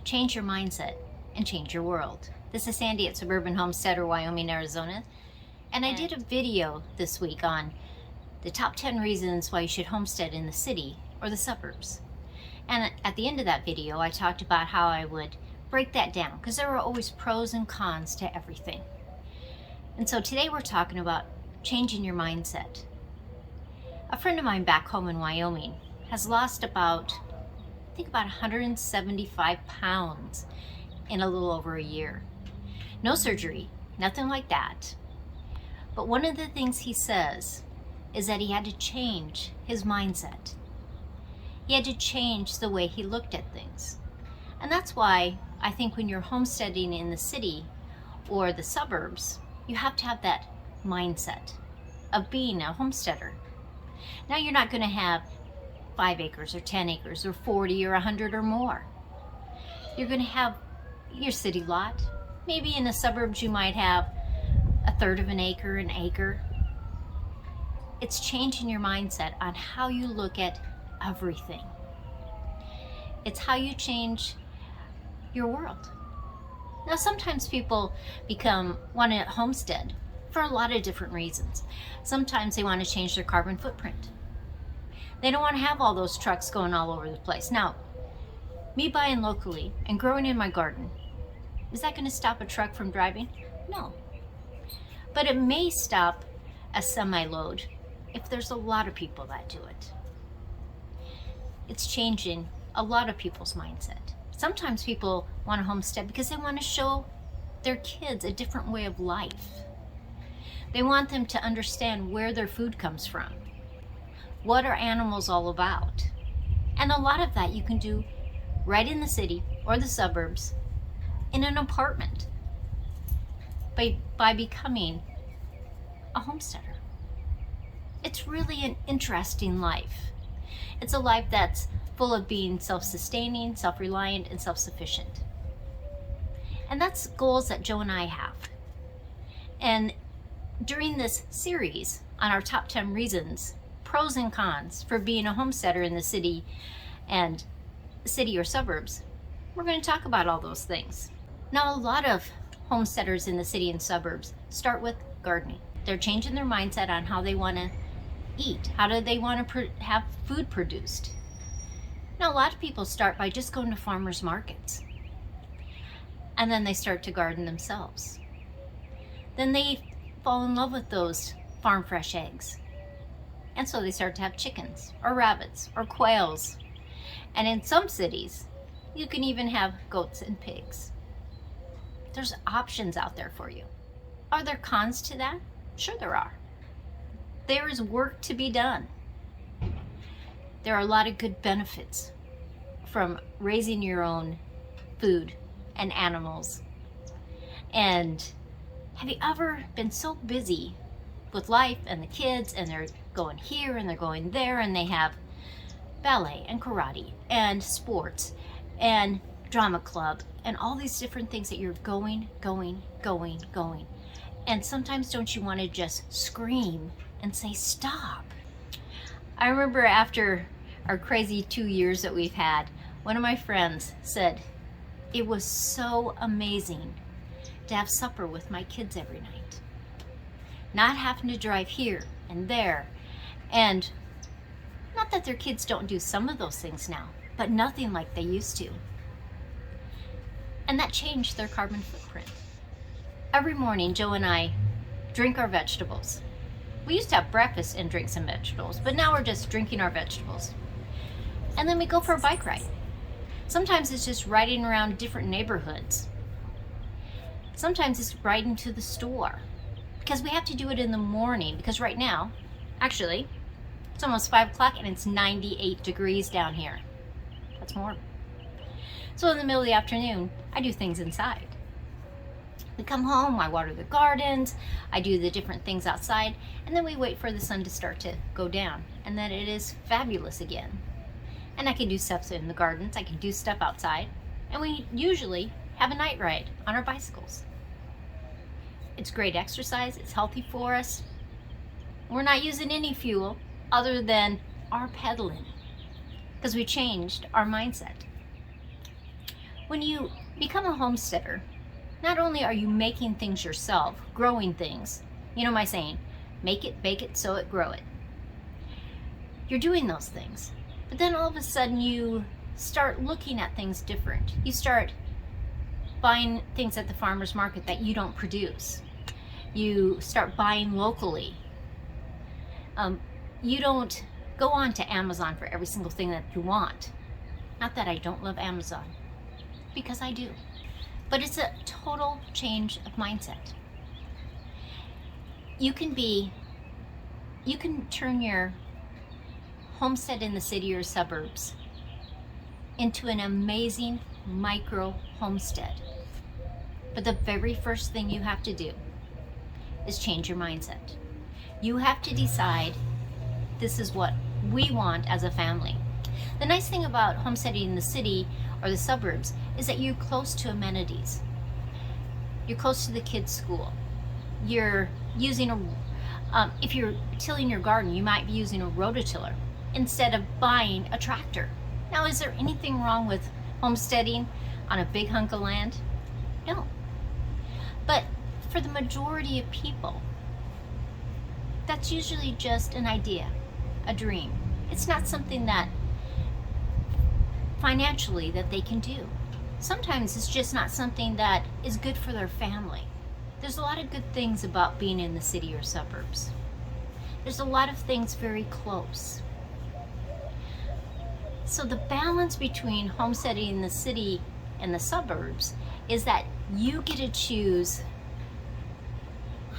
change your mindset, and change your world. This is Sandi at Suburban Homesteader, Wyoming, Arizona. And I did a video this week on the top 10 reasons why you should homestead in the city or the suburbs. And at the end of that video, I talked about how I would break that down because there are always pros and cons to everything. And so today we're talking about changing your mindset. A friend of mine back home in Wyoming has lost about 175 pounds in a little over a year. No surgery, nothing like that. But one of the things he says is that he had to change his mindset. He had to change the way he looked at things. And that's why I think when you're homesteading in the city or the suburbs, you have to have that mindset of being a homesteader. Now you're not going to have 5 acres or 10 acres or 40 or 100 or more. You're going to have your city lot. Maybe in the suburbs you might have a third of an acre. It's changing your mindset on how you look at everything. It's how you change your world. Now sometimes people want to homestead for a lot of different reasons. Sometimes they want to change their carbon footprint. They don't want to have all those trucks going all over the place. Now, me buying locally and growing in my garden, is that going to stop a truck from driving? No. But it may stop a semi-load if there's a lot of people that do it. It's changing a lot of people's mindset. Sometimes people want to homestead because they want to show their kids a different way of life. They want them to understand where their food comes from. What are animals all about? And a lot of that you can do right in the city or the suburbs in an apartment by becoming a homesteader. It's really an interesting life. It's a life that's full of being self-sustaining, self-reliant, and self-sufficient. And that's goals that Joe and I have. And during this series on our top 10 reasons, pros and cons for being a homesteader in the city or suburbs, we're going to talk about all those things. Now, a lot of homesteaders in the city and suburbs start with gardening. They're changing their mindset on how they want to eat. How do they want to have food produced? Now, a lot of people start by just going to farmers markets. And then they start to garden themselves. Then they fall in love with those farm fresh eggs. And so they start to have chickens or rabbits or quails. And in some cities, you can even have goats and pigs. There's options out there for you. Are there cons to that? Sure there are. There is work to be done. There are a lot of good benefits from raising your own food and animals. And have you ever been so busy with life and the kids, and they're going here and they're going there, and they have ballet and karate and sports and drama club and all these different things that you're going. And sometimes don't you want to just scream and say, stop? I remember after our crazy 2 years that we've had, one of my friends said, it was so amazing to have supper with my kids every night. Not having to drive here and there. And not that their kids don't do some of those things now, but nothing like they used to. And that changed their carbon footprint. Every morning, Joe and I drink our vegetables. We used to have breakfast and drink some vegetables, but now we're just drinking our vegetables. And then we go for a bike ride. Sometimes it's just riding around different neighborhoods. Sometimes it's riding to the store, because we have to do it in the morning, because right now, actually, it's almost 5 o'clock and it's 98 degrees down here. That's warm. So in the middle of the afternoon, I do things inside. We come home, I water the gardens, I do the different things outside, and then we wait for the sun to start to go down, and then it is fabulous again. And I can do stuff in the gardens, I can do stuff outside, and we usually have a night ride on our bicycles. It's great exercise, it's healthy for us. We're not using any fuel other than our pedaling, because we changed our mindset. When you become a homesteader, not only are you making things yourself, growing things, you know my saying, make it, bake it, sow it, grow it. You're doing those things. But then all of a sudden you start looking at things different. You start buying things at the farmer's market that you don't produce. You start buying locally. You don't go on to Amazon for every single thing that you want. Not that I don't love Amazon, because I do. But it's a total change of mindset. You can turn your homestead in the city or suburbs into an amazing micro homestead. But the very first thing you have to do is change your mindset. You have to decide, this is what we want as a family. The nice thing about homesteading in the city or the suburbs is that you're close to amenities. You're close to the kids' school. You're using if you're tilling your garden, you might be using a rototiller instead of buying a tractor. Now, is there anything wrong with homesteading on a big hunk of land? No. But for the majority of people, that's usually just an idea, a dream. It's not something that financially that they can do. Sometimes it's just not something that is good for their family. There's a lot of good things about being in the city or suburbs. There's a lot of things very close. So the balance between homesteading in the city and the suburbs is that you get to choose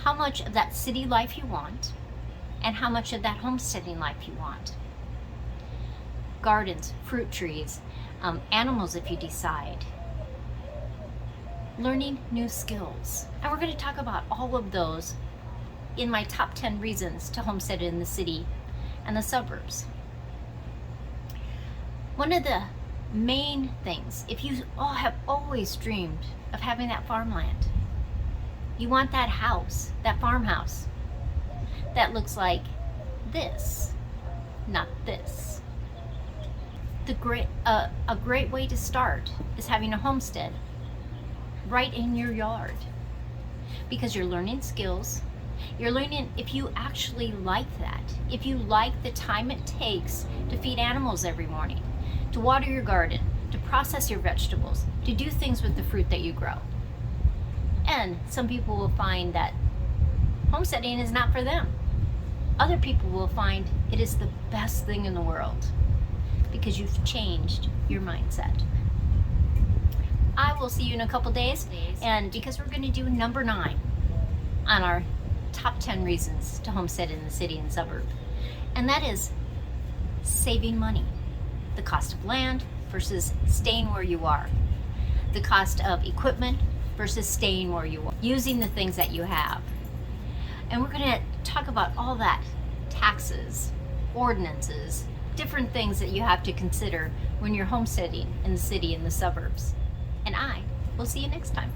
how much of that city life you want and how much of that homesteading life you want. Gardens, fruit trees, animals if you decide. Learning new skills. And we're going to talk about all of those in my top 10 reasons to homestead in the city and the suburbs. One of the main things, if you all have always dreamed of having that farmland, you want that house, that farmhouse, that looks like this, not this. A great way to start is having a homestead right in your yard, because you're learning skills. You're learning if you actually like that, if you like the time it takes to feed animals every morning, to water your garden, to process your vegetables, to do things with the fruit that you grow. And some people will find that homesteading is not for them. Other people will find it is the best thing in the world because you've changed your mindset. I will see you in a couple days, and because we're going to do number 9 on our top 10 reasons to homestead in the city and suburb, and that is saving money. The cost of land versus staying where you are. The cost of equipment versus staying where you are. Using the things that you have. And we're going to talk about all that. Taxes, ordinances, different things that you have to consider when you're homesteading in the city and the suburbs. And I will see you next time.